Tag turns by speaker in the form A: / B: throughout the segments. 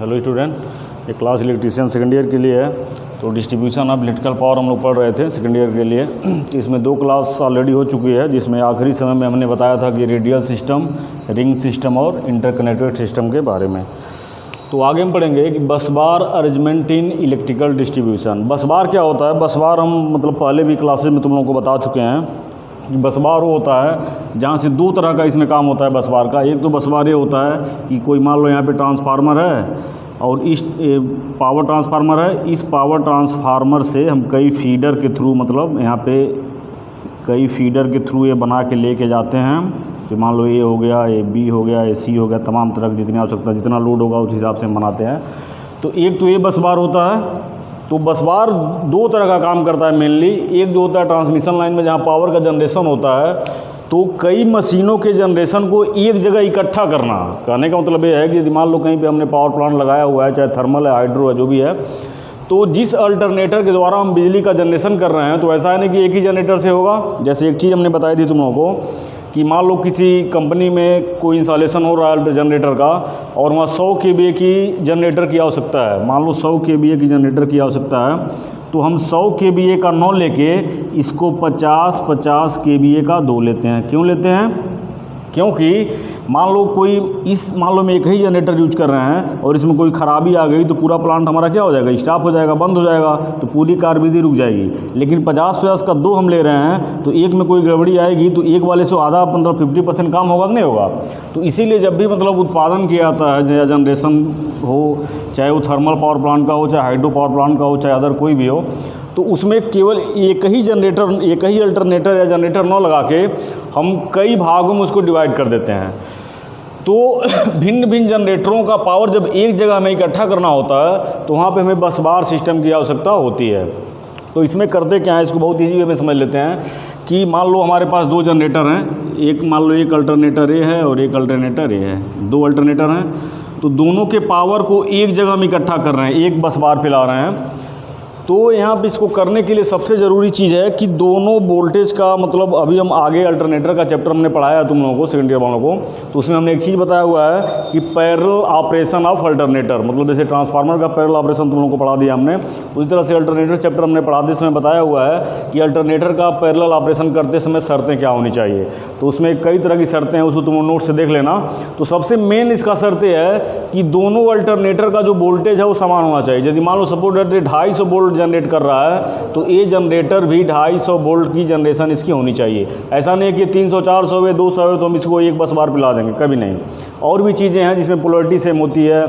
A: Hello student, ये class electrician second year के लिए है। तो डिस्ट्रीब्यूशन ऑफ इलेक्ट्रिकल पावर हम लोग पढ़ रहे थे सेकेंड ईयर के लिए। इसमें 2 क्लास ऑलरेडी हो चुकी है, जिसमें आखिरी समय में हमने बताया था कि रेडियल सिस्टम, रिंग सिस्टम और इंटरकनेक्टेड सिस्टम के बारे में। तो आगे हम पढ़ेंगे कि बस बार अरेंजमेंट इन इलेक्ट्रिकल डिस्ट्रीब्यूशन। बस बार क्या होता है? बस बार हम पहले भी क्लासेज में तुम लोगों को बता चुके हैं कि बस बार वो होता है जहाँ से 2 तरह का इसमें काम होता है बस बार का। एक तो बस बार ये होता है कि कोई मान लो यहाँ पे ट्रांसफार्मर है और इस पावर ट्रांसफार्मर है, इस पावर ट्रांसफार्मर से हम कई फीडर के थ्रू यहाँ पे कई फीडर के थ्रू ये बना के लेके जाते हैं। तो मान लो ये हो गया, ये बी हो गया, ये सी हो गया, तमाम तरह की जितनी आवश्यकता, जितना लोड होगा उस हिसाब से हम बनाते हैं। तो एक तो ये बस बार होता है। तो बस बार 2 तरह का काम करता है मेनली। एक जो होता है ट्रांसमिशन लाइन में जहाँ पावर का जनरेशन होता है, तो कई मशीनों के जनरेशन को एक जगह इकट्ठा करना। कहने का मतलब ये है कि मान लो कहीं पे हमने पावर प्लांट लगाया हुआ है, चाहे थर्मल है, हाइड्रो है, जो भी है, तो जिस अल्टरनेटर के द्वारा हम बिजली का जनरेशन कर रहे हैं, तो ऐसा है नहीं कि एक ही जनरेटर से होगा। जैसे एक चीज़ हमने बताई थी तुम लोगों को कि मान लो किसी कंपनी में कोई इंस्टॉलेशन हो रहा है जनरेटर का, और वहाँ 100 kVA की जनरेटर की आवश्यकता है। मान लो 100 kVA की जनरेटर की आवश्यकता है, तो हम 100 kVA का 9 लेके इसको 50 kVA का 2 लेते हैं। क्यों लेते हैं? क्योंकि मान लो मैं एक ही जनरेटर यूज कर रहे हैं और इसमें कोई ख़राबी आ गई तो पूरा प्लांट हमारा क्या हो जाएगा? स्टॉप हो जाएगा, बंद हो जाएगा, तो पूरी कारबिजली रुक जाएगी। लेकिन 50 का 2 हम ले रहे हैं, तो एक में कोई गड़बड़ी आएगी तो एक वाले से आधा 50% काम होगा कि नहीं होगा? तो इसीलिए जब भी उत्पादन किया जाता है, या जनरेशन हो, चाहे वो थर्मल पावर प्लांट का हो, चाहे हाइड्रो पावर प्लांट का हो, चाहे अदर कोई भी हो, तो उसमें केवल एक ही अल्टरनेटर या जनरेटर न लगा के हम कई भागों में उसको डिवाइड कर देते हैं। तो भिन्न भिन्न जनरेटरों का पावर जब एक जगह में इकट्ठा करना होता है, तो वहाँ पे हमें बस बार सिस्टम की आवश्यकता होती है। तो इसमें करते क्या है, इसको बहुत ईजी वे में समझ लेते हैं कि मान लो हमारे पास 2 जनरेटर हैं। एक अल्टरनेटर ए है और एक अल्टरनेटर ए है। 2 अल्टरनेटर हैं, तो दोनों के पावर को एक जगह में इकट्ठा कर रहे हैं, एक बस बार फैला रहे हैं। तो यहाँ पे इसको करने के लिए सबसे ज़रूरी चीज़ है कि दोनों वोल्टेज का अभी हम आगे अल्टरनेटर का चैप्टर हमने पढ़ाया है तुम लोगों को, सेकेंड ईयर वालों को। तो उसमें हमने एक चीज़ बताया हुआ है कि पैरेलल ऑपरेशन ऑफ अल्टरनेटर, जैसे ट्रांसफार्मर का पैरेलल ऑपरेशन तुम लोगों को पढ़ा दिया हमने, उसी तरह से अल्टरनेटर चैप्टर हमने पढ़ाते समय बताया हुआ है कि अल्टरनेटर का पैरेलल ऑपरेशन करते समय शर्तें क्या होनी चाहिए। तो उसमें कई तरह की शर्तें हैं, उसको तुम नोट से देख लेना। तो सबसे मेन इसका शर्त है कि दोनों अल्टरनेटर का जो वोल्टेज है वो समान होना चाहिए। यदि मान लो सपोज 250 वोल्ट जनरेट कर रहा है, तो ये जनरेटर भी 250 वोल्ट की जनरेशन इसकी होनी चाहिए। ऐसा नहीं है कि 300, 400 है, 200 है तो हम इसको एक बस बार पिला देंगे, कभी नहीं। और भी चीज़ें हैं जिसमें पोलरिटी सेम होती है,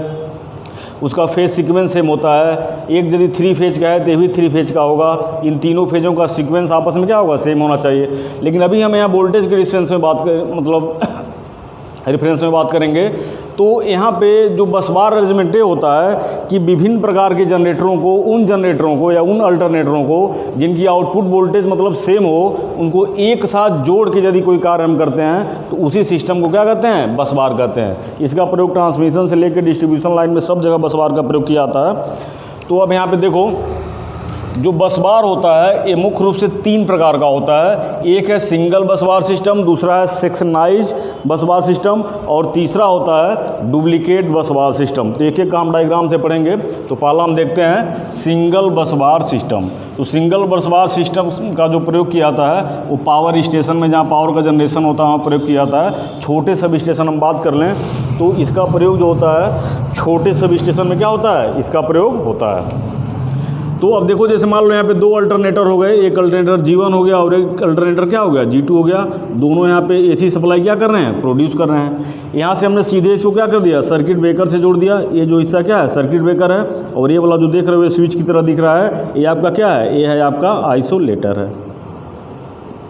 A: उसका फेज सीक्वेंस सेम होता है। एक यदि 3 फेज का है तो ये भी 3 फेज का होगा। इन तीनों फेजों का सीक्वेंस आपस में क्या होगा? सेम होना चाहिए। लेकिन अभी हम यहाँ वोल्टेज के रेफरेंस में बात करेंगे। तो यहाँ पे जो बस बार अरेंजमेंट होता है कि विभिन्न प्रकार के जनरेटरों को, उन जनरेटरों को या उन अल्टरनेटरों को जिनकी आउटपुट वोल्टेज सेम हो, उनको एक साथ जोड़ के यदि कोई कार्य हम करते हैं, तो उसी सिस्टम को क्या कहते हैं? बस बार कहते हैं। इसका प्रयोग ट्रांसमिशन से लेकर डिस्ट्रीब्यूशन लाइन में सब जगह बस बार का प्रयोग किया जाता है। तो अब यहाँ पर देखो, जो बस बार होता है ये मुख्य रूप से 3 प्रकार का होता है। एक है सिंगल बस बार सिस्टम, दूसरा है सेक्शनाइज बस बार सिस्टम, और तीसरा होता है डुप्लीकेट बस बार सिस्टम। तो एक एक काम डायग्राम से पढ़ेंगे। तो पहला हम देखते हैं सिंगल बस बार सिस्टम। तो सिंगल बस बार सिस्टम का जो प्रयोग किया जाता है वो पावर स्टेशन में, जहाँ पावर का जनरेशन होता है वहाँ प्रयोग किया जाता है। छोटे सब स्टेशन हम बात कर लें तो इसका प्रयोग जो होता है छोटे सब स्टेशन में क्या होता है? इसका प्रयोग होता है। तो अब देखो, जैसे मान लो यहाँ पे 2 अल्टरनेटर हो गए, एक अल्टरनेटर G1 हो गया और एक अल्टरनेटर क्या हो गया? G2 हो गया। दोनों यहाँ पे AC सप्लाई क्या कर रहे हैं? प्रोड्यूस कर रहे हैं। यहाँ से हमने सीधे इसको क्या कर दिया? सर्किट ब्रेकर से जोड़ दिया। ये जो हिस्सा क्या है? सर्किट ब्रेकर है। और ये वाला जो देख रहे हो स्विच की तरह दिख रहा है, ये आपका क्या है? ये है आपका आइसोलेटर है।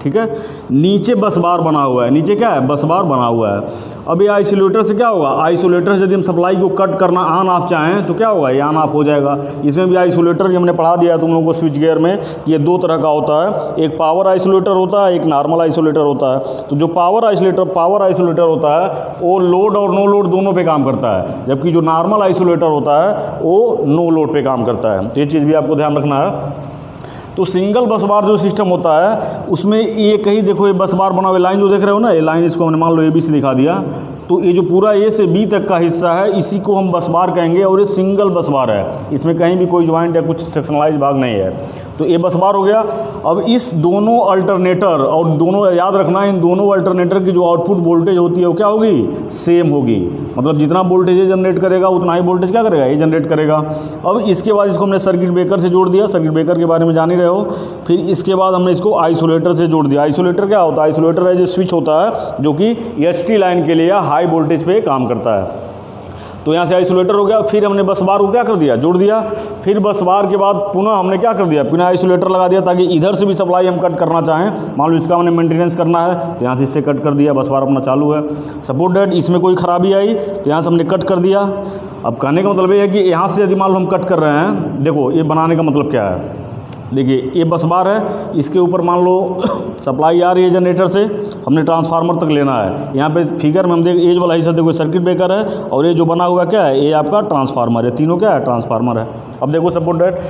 A: ठीक है। नीचे बस बार बना हुआ है, नीचे क्या है? बस बार बना हुआ है। अब ये आइसोलेटर से क्या होगा? आइसोलेटर से यदि हम सप्लाई को कट करना ऑन ऑफ चाहें तो क्या होगा? ये ऑन ऑफ हो जाएगा। इसमें भी आइसोलेटर हमने पढ़ा दिया तुम लोगों को स्विच गियर में कि ये 2 तरह का होता है। एक पावर आइसोलेटर होता है, एक नॉर्मल आइसोलेटर होता है। तो जो पावर आइसोलेटर होता है वो लोड और नो लोड दोनों पे काम करता है, जबकि जो नॉर्मल आइसोलेटर होता है वो नो लोड पे काम करता है। तो ये चीज़ भी आपको ध्यान रखना है। तो सिंगल बस बार जो सिस्टम होता है उसमें एक ही देखो, ये बस बार बना हुआ लाइन जो देख रहे हो ना, ये लाइन इसको हमने मान लो ABC दिखा दिया। तो ये जो पूरा ए से बी तक का हिस्सा है इसी को हम बस बार कहेंगे, और ये सिंगल बस बार है, इसमें कहीं भी कोई ज्वाइंट या कुछ सेक्शनलाइज भाग नहीं है। तो ये बस बार हो गया। अब इस दोनों अल्टरनेटर, और दोनों याद रखना, इन दोनों अल्टरनेटर की जो आउटपुट वोल्टेज होती है वो क्या होगी, सेम होगी। मतलब जितना वोल्टेज ये जनरेट करेगा उतना ही वोल्टेज क्या करेगा, ये जनरेट करेगा। अब इसके बाद इसको हमने सर्किट ब्रेकर से जोड़ दिया, सर्किट ब्रेकर के बारे में जान ही रहे हो। फिर इसके बाद हमने इसको आइसोलेटर से जोड़ दिया। आइसोलेटर क्या होता है, आइसोलेटर है जो स्विच होता है जो कि एचटी लाइन के लिए या हाई वोल्टेज पे काम करता है। तो यहाँ से आइसोलेटर हो गया। फिर हमने बस बार को क्या कर दिया, जोड़ दिया। फिर बस बार के बाद पुनः हमने क्या कर दिया, पुनः आइसोलेटर लगा दिया, ताकि इधर से भी सप्लाई हम कट करना चाहें, मान लो इसका हमने मेंटेनेंस करना है तो यहाँ से इससे कट कर दिया, बस बार अपना चालू है। सपोज दैट इसमें कोई खराबी आई तो यहाँ से हमने कट कर दिया। अब कहने का मतलब ये है कि यहाँ से यदि मान लो हम कट कर रहे हैं, देखो ये बनाने का मतलब क्या है, देखिए ये बस बार है, इसके ऊपर मान लो सप्लाई आ रही है जनरेटर से, हमने ट्रांसफार्मर तक लेना है। यहाँ पे फिगर में हम देख, एज वाला हिस्सा देखो सर्किट ब्रेकर है, और ये जो बना हुआ क्या है, ये आपका ट्रांसफार्मर है, तीनों क्या है, ट्रांसफार्मर है। अब देखो सपोज दैट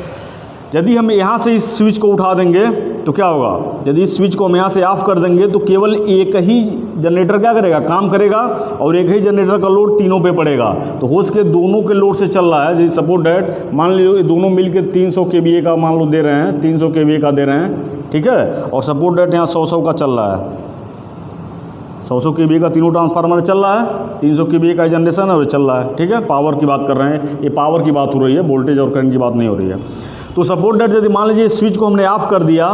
A: यदि हम यहाँ से इस स्विच को उठा देंगे तो क्या होगा, यदि इस स्विच को हम यहाँ से ऑफ कर देंगे तो केवल एक ही जनरेटर क्या करेगा, काम करेगा, और एक ही जनरेटर का लोड तीनों पे पड़ेगा। तो हो सके दोनों के लोड से चल रहा है, जैसे सपोज डैट मान लो ये दोनों मिलके 300 kVA का मान लो दे रहे हैं, 300 kVA का दे रहे हैं, ठीक है। और सपोज डैट यहाँ 100 का चल रहा है, 100 kVA का तीनों ट्रांसफार्मर चल रहा है, 300 kVA का जनरेशन है वो चल रहा है, ठीक है। पावर की बात कर रहे हैं, ये पावर की बात हो रही है, वोल्टेज और करंट की बात नहीं हो रही है। तो सपोज दैट यदि मान लीजिए स्विच को हमने ऑफ कर दिया,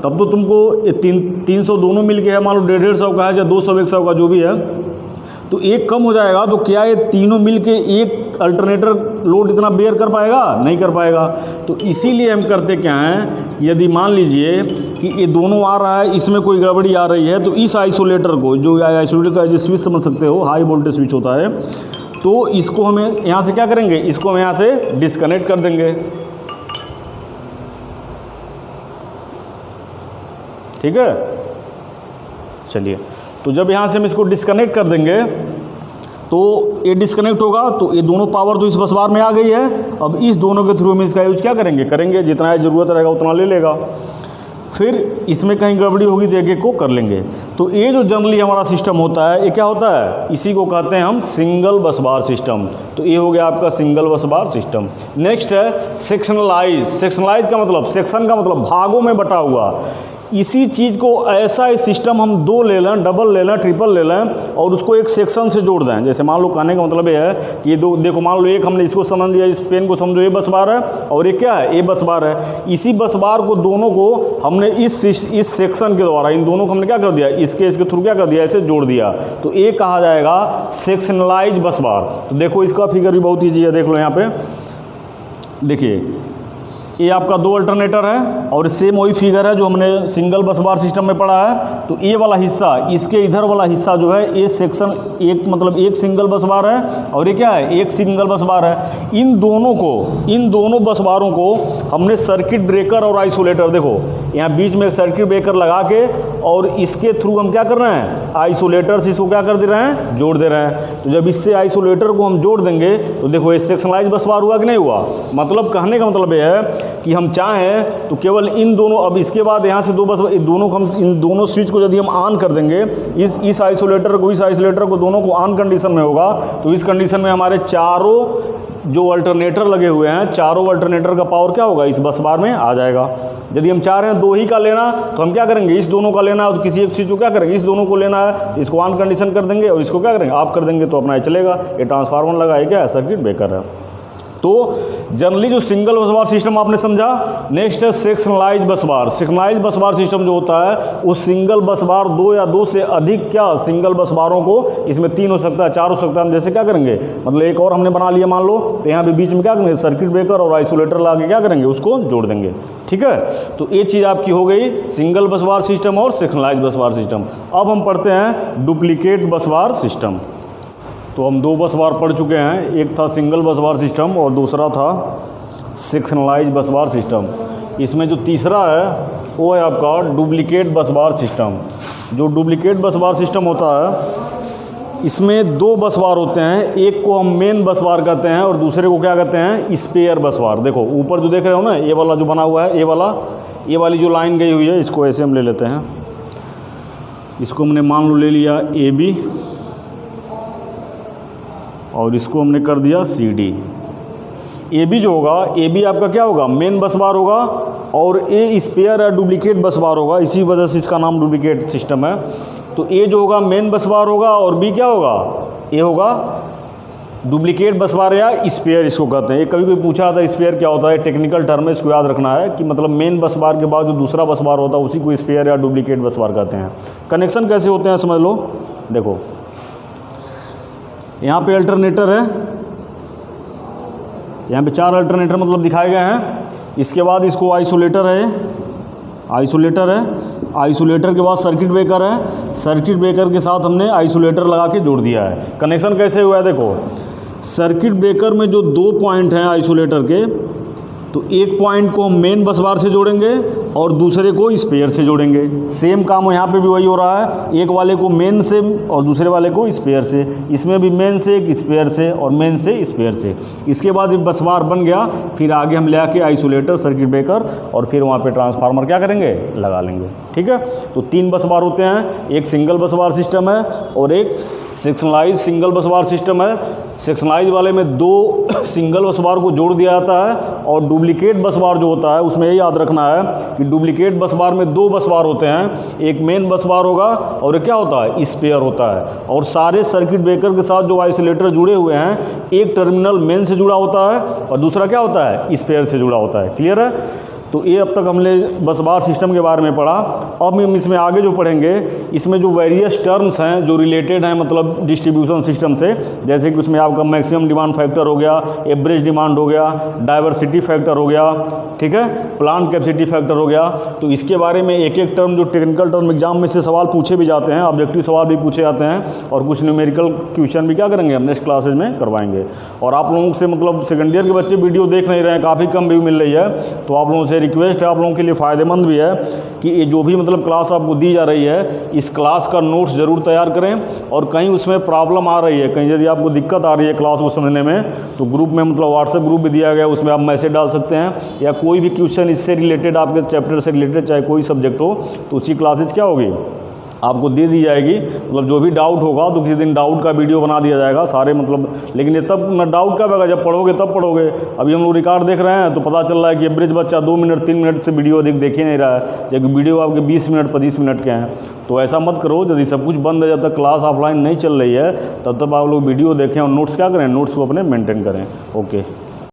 A: तब तो तुमको ये 300 दोनों मिल के है, मान लो 150 का है या 200 100 का जो भी है, तो एक कम हो जाएगा। तो क्या ये तीनों मिल के एक अल्टरनेटर लोड इतना बेयर कर पाएगा, नहीं कर पाएगा। तो इसीलिए हम करते क्या हैं, यदि मान लीजिए कि ये दोनों आ रहा है, इसमें कोई गड़बड़ी आ रही है, तो इस आइसोलेटर को, जो आइसोलेटर का जो स्विच समझ सकते हो, हाई वोल्टेज स्विच होता है, तो इसको हमें यहाँ से क्या करेंगे, इसको हम यहाँ से डिस्कनेक्ट कर देंगे, ठीक है। चलिए, तो जब यहाँ से हम इसको डिस्कनेक्ट कर देंगे तो ये डिस्कनेक्ट होगा, तो ये दोनों पावर तो इस बस बार में आ गई है। अब इस दोनों के थ्रू हम इसका यूज क्या करेंगे, जितना ज़रूरत रहेगा उतना ले लेगा। फिर इसमें कहीं गड़बड़ी होगी तो एक को कर लेंगे। तो ये जो जनरली हमारा सिस्टम होता है, ये क्या होता है, इसी को कहते हैं हम सिंगल बस बार सिस्टम। तो ये हो गया आपका सिंगल बस बार सिस्टम। नेक्स्ट है सेक्शनलाइज। सेक्शनलाइज का मतलब, सेक्शन का मतलब भागों में बटा हुआ। इसी चीज़ को ऐसा ही सिस्टम हम दो ले लें, डबल ले लें, ट्रिपल ले लें, और उसको एक सेक्शन से जोड़ दें। जैसे मान लो, कहने का मतलब ये है कि ये दो, देखो मान लो एक हमने इसको समझ दिया, इस पेन को समझो ये बस बार है, और ये क्या है, ये बस बार है। इसी बस बार को दोनों को हमने इस सेक्शन के द्वारा, इन दोनों को हमने क्या कर दिया, इसके थ्रू क्या कर दिया, ऐसे जोड़ दिया। तो ये कहा जाएगा सेक्शनलाइज बस बार। तो देखो इसका फिगर भी बहुत ईजी है, देख लो यहाँ पे, देखिए ये आपका दो अल्टरनेटर है, और सेम वही फिगर है जो हमने सिंगल बस बार सिस्टम में पढ़ा है। तो ये वाला हिस्सा, इसके इधर वाला हिस्सा जो है, ये सेक्शन एक, मतलब एक सिंगल बस बार है, और ये क्या है, एक सिंगल बस बार है। इन दोनों बस बारों को हमने सर्किट ब्रेकर और आइसोलेटर, देखो यहाँ बीच में एक सर्किट ब्रेकर लगा के, और इसके थ्रू हम क्या कर रहे हैं, आइसोलेटर से इसको क्या कर दे रहे हैं, जोड़ दे रहे हैं। तो जब इससे आइसोलेटर को हम जोड़ देंगे तो देखो ये सेक्शनलाइज बस बार हुआ कि नहीं हुआ। मतलब कहने का मतलब ये है कि हम चाहें तो केवल इन दोनों, अब इसके बाद यहाँ से दो बस, दोनों को हम, इन दोनों स्विच को यदि हम ऑन कर देंगे, इस आइसोलेटर को दोनों को ऑन कंडीशन में होगा, तो इस कंडीशन में हमारे चारों जो अल्टरनेटर लगे हुए हैं, चारों अल्टरनेटर का पावर क्या होगा, इस बस बार में आ जाएगा। यदि हम चाह रहे हैं दो ही का लेना, तो हम क्या करेंगे, इस दोनों का लेना है, तो किसी एक चीज़ को क्या करेंगे, इस दोनों को लेना है, इसको ऑन कंडीशन कर देंगे, और इसको क्या करेंगे, ऑफ कर देंगे, तो अपना ये चलेगा। ये ट्रांसफार्मर लगा है, क्या है, सर्किट ब्रेकर है। तो जनरली जो सिंगल बस बार सिस्टम आपने समझा। नेक्स्ट है सेक्शनलाइज बस बार। सेक्शनलाइज बस बार सिस्टम जो होता है, उस सिंगल बस बार, दो या दो से अधिक क्या सिंगल बस बारों को, इसमें 3 हो सकता है, 4 हो सकता है, हम जैसे क्या करेंगे, मतलब एक और हमने बना लिया मान लो, तो यहाँ पे बीच में क्या करेंगे, सर्किट ब्रेकर और आइसोलेटर ला के क्या करेंगे, उसको जोड़ देंगे, ठीक है। तो ये चीज़ आपकी हो गई सिंगल बस बार सिस्टम और सेक्शनलाइज बस बार सिस्टम। अब हम पढ़ते हैं डुप्लीकेट बस बार सिस्टम। तो हम दो बस बार पढ़ चुके हैं, एक था सिंगल बस बार सिस्टम और दूसरा था सेक्शनलाइज बस बार सिस्टम। इसमें जो तीसरा है वो है आपका डुप्लीकेट बस बार सिस्टम। जो डुप्लीकेट बस बार सिस्टम होता है, इसमें दो बस बार होते हैं, एक को हम मेन बस बार कहते हैं और दूसरे को क्या कहते हैं, स्पेयर बस बार। देखो ऊपर जो देख रहे हो ना, ये वाला जो बना हुआ है, ये वाली जो लाइन गई हुई है, इसको ऐसे हम ले लेते हैं। इसको हमने मान लो ले लिया AB, और इसको हमने कर दिया CD। AB जो होगा, AB आपका क्या होगा, मेन बस बार होगा, और A स्पेयर या डुप्लीकेट बस बार होगा, इसी वजह से इसका नाम डुप्लीकेट सिस्टम है। तो A जो होगा मेन बस बार होगा, और B क्या होगा, A होगा डुप्लीकेट बस बार या स्पेयर इसको कहते हैं। ये कभी कोई पूछा था स्पेयर क्या होता है, टेक्निकल टर्म है, इसको याद रखना है कि मतलब मेन बस बार के बाद जो दूसरा बस बार होता है उसी को स्पेयर या डुप्लीकेट बस बार कहते हैं। कनेक्शन कैसे होते हैं समझ लो। देखो यहाँ पे अल्टरनेटर है, यहाँ पे 4 अल्टरनेटर मतलब दिखाए गए हैं। इसके बाद इसको आइसोलेटर है, आइसोलेटर है, आइसोलेटर के बाद सर्किट ब्रेकर है, सर्किट ब्रेकर के साथ हमने आइसोलेटर लगा के जोड़ दिया है। कनेक्शन कैसे हुआ है देखो, सर्किट ब्रेकर में जो 2 पॉइंट हैं आइसोलेटर के, तो एक पॉइंट को हम मेन बस बार से जोड़ेंगे और दूसरे को स्पेयर से जोड़ेंगे। सेम काम यहाँ पे भी वही हो रहा है, एक वाले को मेन से और दूसरे वाले को स्पेयर से। इसमें भी मेन से, एक स्पेयर से और मेन से स्पेयर से। इसके बाद बस बार बन गया, फिर आगे हम ले आके आइसोलेटर, सर्किट ब्रेकर और फिर वहाँ पे ट्रांसफार्मर क्या करेंगे, लगा लेंगे। ठीक है, तो 3 बस बार होते हैं, एक सिंगल बस बार सिस्टम है और एक सेक्शनलाइज सिंगल बस बार सिस्टम है। सेक्शनलाइज वाले में 2 सिंगल बस बार को जोड़ दिया जाता है, और डुप्लीकेट बस बार जो होता है उसमें ये याद रखना है कि डुप्लीकेट बस बार में 2 बस बार होते हैं, एक मेन बस बार होगा और एक क्या होता है, स्पेयर होता है। और सारे सर्किट ब्रेकर के साथ जो आइसोलेटर जुड़े हुए हैं, एक टर्मिनल मेन से जुड़ा होता है और दूसरा क्या होता है, स्पेयर से जुड़ा होता है। क्लियर है। तो ये अब तक हमने बस बार सिस्टम के बारे में पढ़ा। अब हम इसमें आगे जो पढ़ेंगे, इसमें जो वेरियस टर्म्स हैं जो रिलेटेड हैं मतलब डिस्ट्रीब्यूशन सिस्टम से, जैसे कि उसमें आपका मैक्सिमम डिमांड फैक्टर हो गया, एवरेज डिमांड हो गया, डाइवर्सिटी फैक्टर हो गया, ठीक है, प्लांट कैपेसिटी फैक्टर हो गया। तो इसके बारे में एक एक टर्म जो टेक्निकल टर्म एग्जाम में से सवाल पूछे भी जाते हैं, ऑब्जेक्टिव सवाल भी पूछे जाते हैं, और कुछ न्यूमेरिकल क्वेश्चन भी क्या करेंगे हम नेक्स्ट क्लासेज में करवाएंगे। और आप लोगों से मतलब सेकेंड ईयर के बच्चे वीडियो देख नहीं रहे हैं, काफ़ी कम व्यू मिल रही है, तो आप लोगों से रिक्वेस्ट है, आप लोगों के लिए फ़ायदेमंद भी है कि ये जो भी मतलब क्लास आपको दी जा रही है, इस क्लास का नोट्स ज़रूर तैयार करें। और कहीं उसमें प्रॉब्लम आ रही है, कहीं यदि आपको दिक्कत आ रही है क्लास को समझने में, तो ग्रुप में मतलब व्हाट्सएप ग्रुप भी दिया गया है, उसमें आप मैसेज डाल सकते हैं, या कोई भी क्वेश्चन इससे रिलेटेड, आपके चैप्टर से रिलेटेड चाहे कोई सब्जेक्ट हो, तो उसकी क्लासेज क्या होगी, आपको दे दी जाएगी। मतलब जो भी डाउट होगा तो किसी दिन डाउट का वीडियो बना दिया जाएगा सारे मतलब। लेकिन ये तब ना डाउट कब आएगा, जब पढ़ोगे तब पढ़ोगे। अभी हम लोग रिकॉर्ड देख रहे हैं तो पता चल रहा है कि एवरेज बच्चा 2 मिनट 3 मिनट से वीडियो देख ही नहीं रहा है, जबकि वीडियो आपके 20 मिनट 25 मिनट के हैं। तो ऐसा मत करो, यदि सब कुछ बंद है, जब तक क्लास ऑफलाइन नहीं चल रही है तब तक आप लोग वीडियो देखें और नोट्स क्या करें, नोट्स को अपने मेंटेन करें। ओके।